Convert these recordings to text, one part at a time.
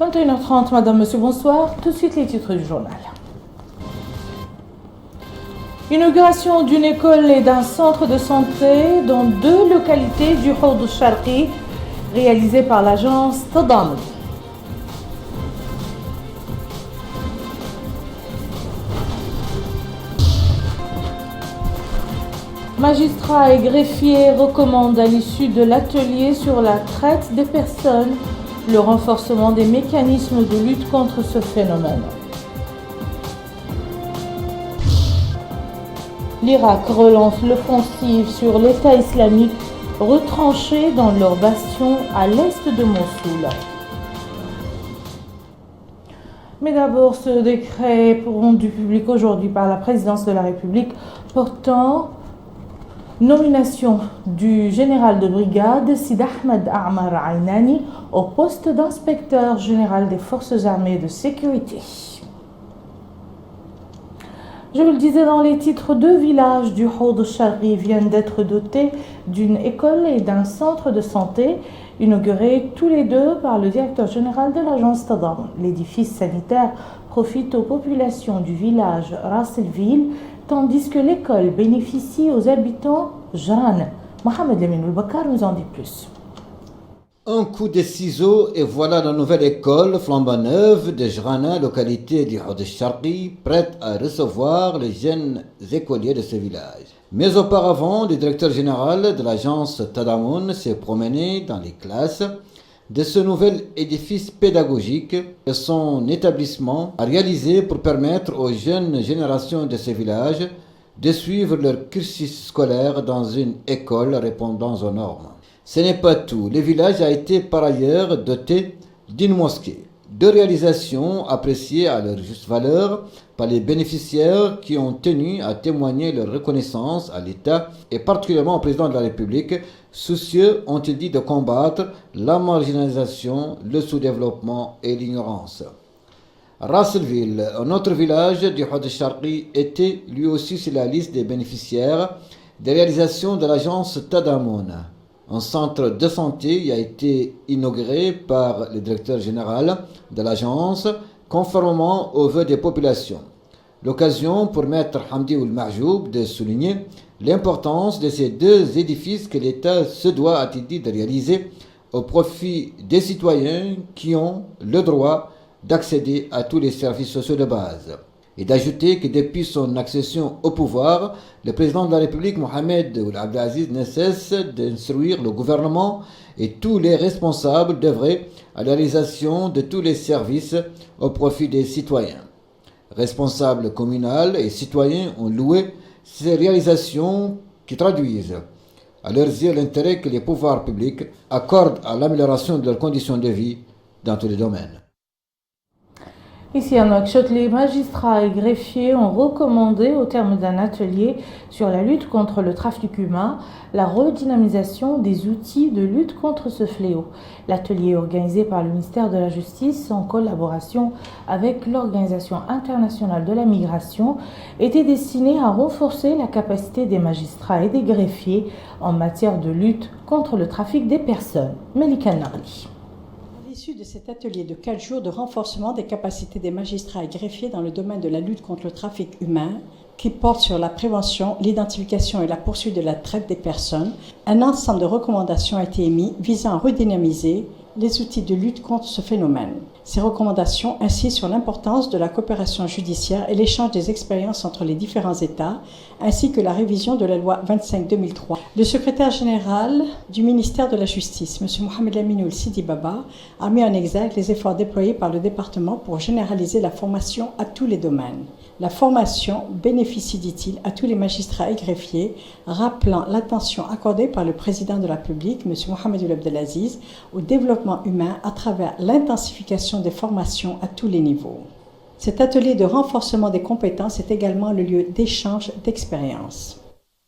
21h30, madame, monsieur, bonsoir. Tout de suite, les titres du journal. Inauguration d'une école et d'un centre de santé dans 2 localités du Houd al-Sharqi, réalisée par l'agence Tadamun. Magistrats et greffiers recommandent à l'issue de l'atelier sur la traite des personnes le renforcement des mécanismes de lutte contre ce phénomène. L'Irak relance l'offensive sur l'État islamique retranché dans leur bastion à l'est de Mossoul. Mais d'abord, ce décret rendu public aujourd'hui par la présidence de la République portant nomination du général de brigade Sid Ahmed Ammar Aynani au poste d'inspecteur général des forces armées de sécurité. Je vous le disais dans les titres, 2 villages du Houd al-Sharqi viennent d'être dotés d'une école et d'un centre de santé, inaugurés tous les 2 par le directeur général de l'agence Tadamun. L'édifice sanitaire profite aux populations du village Ras el-Vil, tandis que l'école bénéficie aux habitants Jran. Mohamed Lamine Bakar nous en dit plus. Un coup de ciseau et voilà la nouvelle école flambant neuve de Jrana, localité du Houd al-Sharqi, prête à recevoir les jeunes écoliers de ce village. Mais auparavant, le directeur général de l'agence Tadamun s'est promené dans les classes de ce nouvel édifice pédagogique que son établissement a réalisé pour permettre aux jeunes générations de ce village de suivre leur cursus scolaire dans une école répondant aux normes. Ce n'est pas tout. Le village a été par ailleurs doté d'une mosquée. 2 réalisations appréciées à leur juste valeur par les bénéficiaires qui ont tenu à témoigner leur reconnaissance à l'État et particulièrement au président de la République, soucieux, ont-ils dit, de combattre la marginalisation, le sous-développement et l'ignorance. Ras el-Vil, un autre village du Houd al-Sharqi, était lui aussi sur la liste des bénéficiaires des réalisations de l'agence Tadamun. Un centre de santé y a été inauguré par le directeur général de l'agence, conformément aux vœux des populations. L'occasion pour Maître Hamdi Ould Mahjoub de souligner l'importance de ces 2 édifices que l'État se doit, a-t-il dit, de réaliser au profit des citoyens qui ont le droit d'accéder à tous les services sociaux de base. Et d'ajouter que depuis son accession au pouvoir, le président de la République, Mohamed Ould Abdelaziz, ne cesse d'instruire le gouvernement et tous les responsables d'œuvrer à la réalisation de tous les services au profit des citoyens. Responsables communaux et citoyens ont loué ces réalisations qui traduisent à leurs yeux l'intérêt que les pouvoirs publics accordent à l'amélioration de leurs conditions de vie dans tous les domaines. Ici à Nouakchott, les magistrats et greffiers ont recommandé, au terme d'un atelier sur la lutte contre le trafic humain, la redynamisation des outils de lutte contre ce fléau. L'atelier organisé par le ministère de la Justice en collaboration avec l'Organisation internationale de la migration était destiné à renforcer la capacité des magistrats et des greffiers en matière de lutte contre le trafic des personnes. Melika Narli. À l'issue de cet atelier de 4 jours de renforcement des capacités des magistrats et greffiers dans le domaine de la lutte contre le trafic humain, qui porte sur la prévention, l'identification et la poursuite de la traite des personnes, un ensemble de recommandations a été émis visant à redynamiser les outils de lutte contre ce phénomène. Ces recommandations insistent sur l'importance de la coopération judiciaire et l'échange des expériences entre les différents États, ainsi que la révision de la loi 25/2003. Le secrétaire général du ministère de la Justice, M. Mohamed Lamine Ould Sidi Baba, a mis en exergue les efforts déployés par le département pour généraliser la formation à tous les domaines. La formation bénéficie, dit-il, à tous les magistrats et greffiers, rappelant l'attention accordée par le président de la République, M. Mohamed Ould Abdelaziz, au développement humain à travers l'intensification des formations à tous les niveaux. Cet atelier de renforcement des compétences est également le lieu d'échange d'expériences.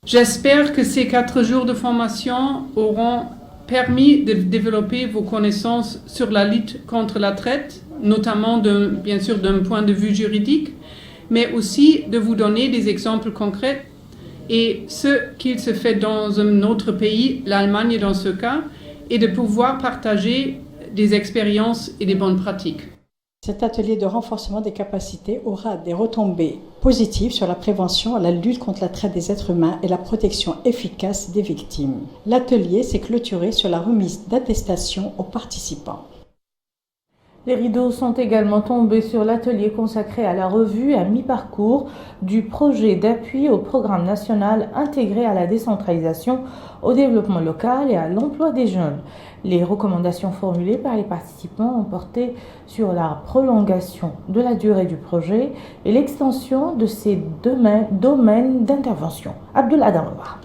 J'espère que ces 4 jours de formation auront permis de développer vos connaissances sur la lutte contre la traite, notamment bien sûr d'un point de vue juridique, mais aussi de vous donner des exemples concrets et ce qu'il se fait dans un autre pays, l'Allemagne dans ce cas, et de pouvoir partager des expériences et des bonnes pratiques. Cet atelier de renforcement des capacités aura des retombées positives sur la prévention, la lutte contre la traite des êtres humains et la protection efficace des victimes. L'atelier s'est clôturé sur la remise d'attestations aux participants. Les rideaux sont également tombés sur l'atelier consacré à la revue à mi-parcours du projet d'appui au programme national intégré à la décentralisation, au développement local et à l'emploi des jeunes. Les recommandations formulées par les participants ont porté sur la prolongation de la durée du projet et l'extension de ses domaines d'intervention. Abdullah Damaba.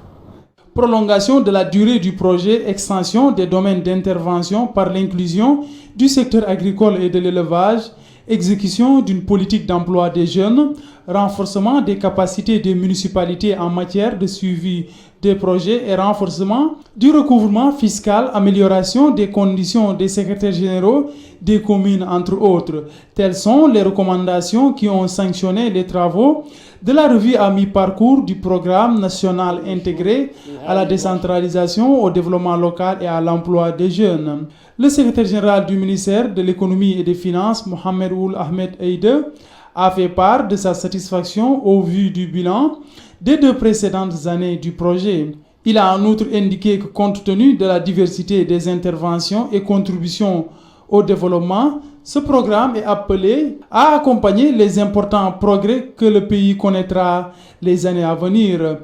Prolongation de la durée du projet, extension des domaines d'intervention par l'inclusion du secteur agricole et de l'élevage, exécution d'une politique d'emploi des jeunes, renforcement des capacités des municipalités en matière de suivi des projets et renforcement du recouvrement fiscal, amélioration des conditions des secrétaires généraux des communes, entre autres. Telles sont les recommandations qui ont sanctionné les travaux de la revue à mi-parcours du programme national intégré à la décentralisation, au développement local et à l'emploi des jeunes. Le secrétaire général du ministère de l'économie et des finances, Mohamed Ould Ahmed Eide, a fait part de sa satisfaction au vu du bilan des 2 précédentes années du projet. Il a en outre indiqué que compte tenu de la diversité des interventions et contributions au développement, ce programme est appelé à accompagner les importants progrès que le pays connaîtra les années à venir.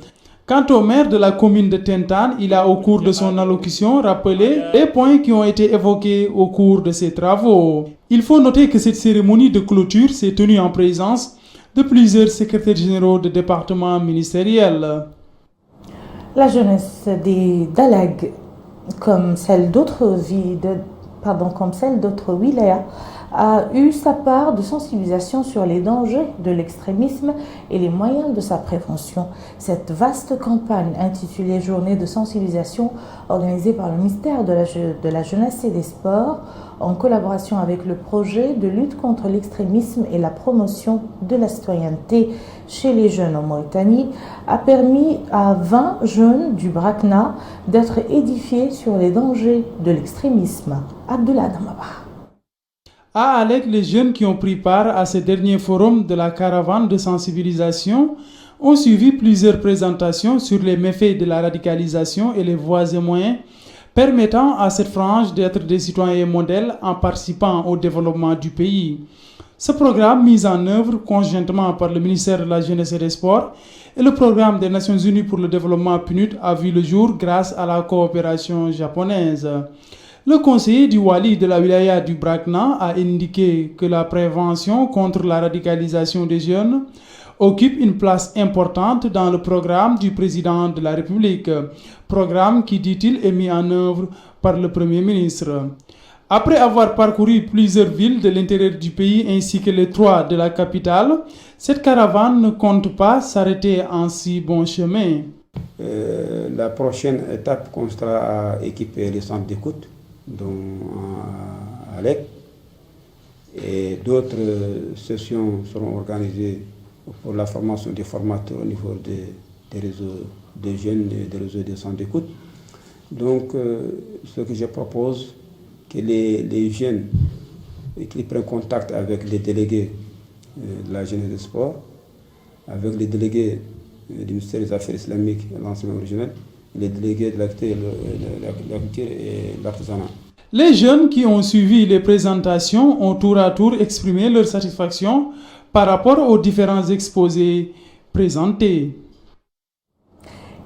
Quant au maire de la commune de Tentane, il a au cours de son allocution rappelé les points qui ont été évoqués au cours de ces travaux. Il faut noter que cette cérémonie de clôture s'est tenue en présence de plusieurs secrétaires généraux de départements ministériels. La jeunesse des Dalag, comme celle d'autres wilayas, a eu sa part de sensibilisation sur les dangers de l'extrémisme et les moyens de sa prévention. Cette vaste campagne intitulée Journée de sensibilisation, organisée par le ministère de la Jeunesse et des Sports, en collaboration avec le projet de lutte contre l'extrémisme et la promotion de la citoyenneté chez les jeunes en Mauritanie, a permis à 20 jeunes du Brakna d'être édifiés sur les dangers de l'extrémisme. Abdullah Damaba. À Alec, les jeunes qui ont pris part à ce dernier forum de la caravane de sensibilisation ont suivi plusieurs présentations sur les méfaits de la radicalisation et les voies et moyens permettant à cette frange d'être des citoyens modèles en participant au développement du pays. Ce programme, mis en œuvre conjointement par le ministère de la Jeunesse et des Sports et le programme des Nations Unies pour le développement PNUD, a vu le jour grâce à la coopération japonaise. Le conseiller du Wali de la wilaya du Brakna a indiqué que la prévention contre la radicalisation des jeunes occupe une place importante dans le programme du président de la République, programme qui, dit-il, est mis en œuvre par le Premier ministre. Après avoir parcouru plusieurs villes de l'intérieur du pays ainsi que les 3 de la capitale, cette caravane ne compte pas s'arrêter en si bon chemin. La prochaine étape consistera à équiper les centres d'écoute, dont à Alec, et d'autres sessions seront organisées pour la formation des formateurs au niveau des réseaux de jeunes et des réseaux de centres d'écoute. Donc, ce que je propose, que les jeunes qui prennent contact avec les délégués de la jeunesse et des sports, avec les délégués du ministère des Affaires islamiques et de l'enseignement originel, les délégués de l'agriculture et de l'artisanat. Les jeunes qui ont suivi les présentations ont tour à tour exprimé leur satisfaction par rapport aux différents exposés présentés.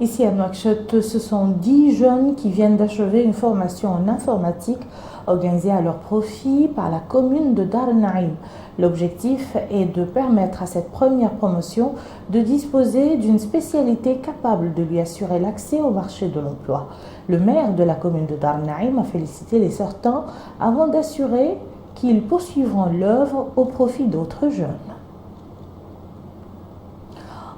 Ici à Nouakchott, ce sont 10 jeunes qui viennent d'achever une formation en informatique organisée à leur profit par la commune de Dar Naïm. L'objectif est de permettre à cette première promotion de disposer d'une spécialité capable de lui assurer l'accès au marché de l'emploi. Le maire de la commune de Dar Naïm a félicité les sortants avant d'assurer qu'ils poursuivront l'œuvre au profit d'autres jeunes.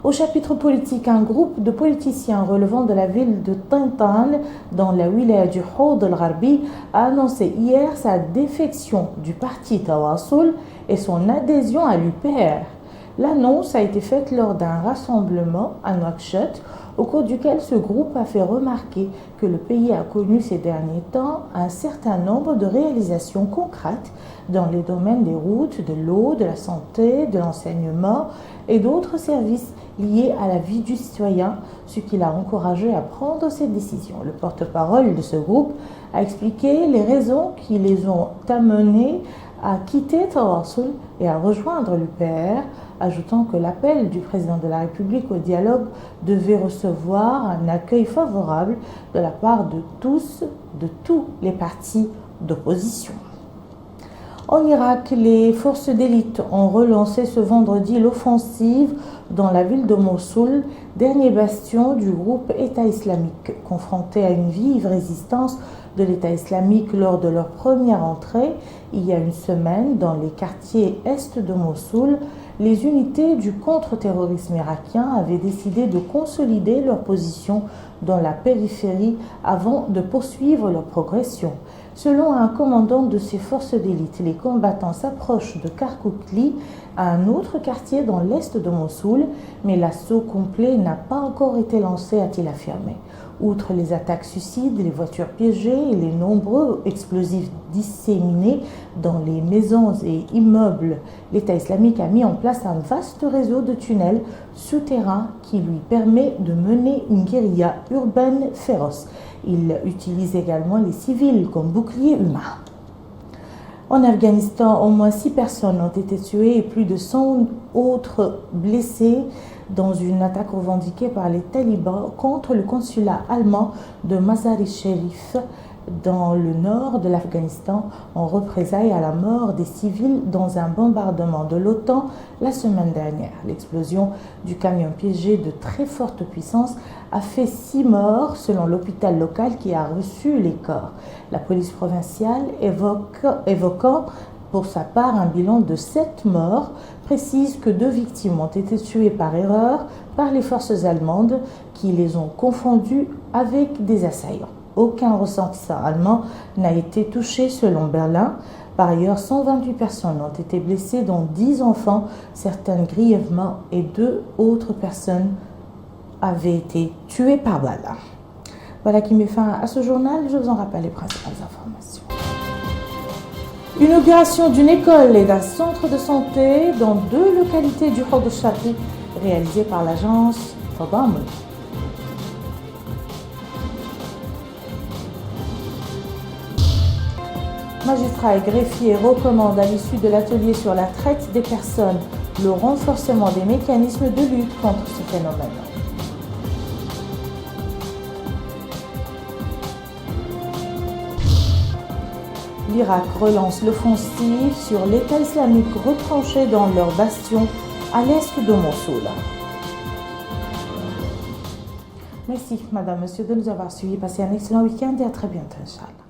Au chapitre politique, un groupe de politiciens relevant de la ville de Tentane, dans la wilaya du Houd al-Gharbi, a annoncé hier sa défection du parti Tawassul et son adhésion à l'UPR. L'annonce a été faite lors d'un rassemblement à Nouakchott, au cours duquel ce groupe a fait remarquer que le pays a connu ces derniers temps un certain nombre de réalisations concrètes dans les domaines des routes, de l'eau, de la santé, de l'enseignement et d'autres services liés à la vie du citoyen, ce qui l'a encouragé à prendre cette décision. Le porte-parole de ce groupe a expliqué les raisons qui les ont amenés à quitter Tawassul et à rejoindre l'UPR, ajoutant que l'appel du président de la République au dialogue devait recevoir un accueil favorable de la part de tous les partis d'opposition. En Irak, les forces d'élite ont relancé ce vendredi l'offensive dans la ville de Mossoul, dernier bastion du groupe État islamique. Confronté à une vive résistance de l'État islamique lors de leur première entrée, il y a une semaine, dans les quartiers est de Mossoul, les unités du contre-terrorisme irakien avaient décidé de consolider leur position dans la périphérie avant de poursuivre leur progression. Selon un commandant de ces forces d'élite, les combattants s'approchent de Karkoukli, un autre quartier dans l'est de Mossoul, mais l'assaut complet n'a pas encore été lancé, a-t-il affirmé. Outre les attaques suicides, les voitures piégées et les nombreux explosifs disséminés dans les maisons et immeubles, l'État islamique a mis en place un vaste réseau de tunnels souterrains qui lui permet de mener une guérilla urbaine féroce. Il utilise également les civils comme boucliers humains. En Afghanistan, au moins 6 personnes ont été tuées et plus de 100 autres blessées dans une attaque revendiquée par les talibans contre le consulat allemand de Mazar-i-Sharif dans le nord de l'Afghanistan en représailles à la mort des civils dans un bombardement de l'OTAN la semaine dernière. L'explosion du camion piégé de très forte puissance a fait 6 morts selon l'hôpital local qui a reçu les corps. La police provinciale évoquant pour sa part un bilan de 7 morts, précise que 2 victimes ont été tuées par erreur par les forces allemandes qui les ont confondues avec des assaillants. Aucun ressortissant allemand n'a été touché selon Berlin. Par ailleurs, 128 personnes ont été blessées, dont 10 enfants, certaines grièvement, et 2 autres personnes avaient été tuées par balle. Voilà qui met fin à ce journal. Je vous en rappelle les principales informations. Inauguration d'une école et d'un centre de santé dans 2 localités du Hod al-Sharqi, réalisée par l'agence Tadamul. Magistrats et greffiers recommandent à l'issue de l'atelier sur la traite des personnes le renforcement des mécanismes de lutte contre ce phénomène. L'Irak relance l'offensive sur l'État islamique retranché dans leur bastion à l'est de Mossoul. Merci, madame, monsieur, de nous avoir suivis. Passez un excellent week-end et à très bientôt, Inch'Allah.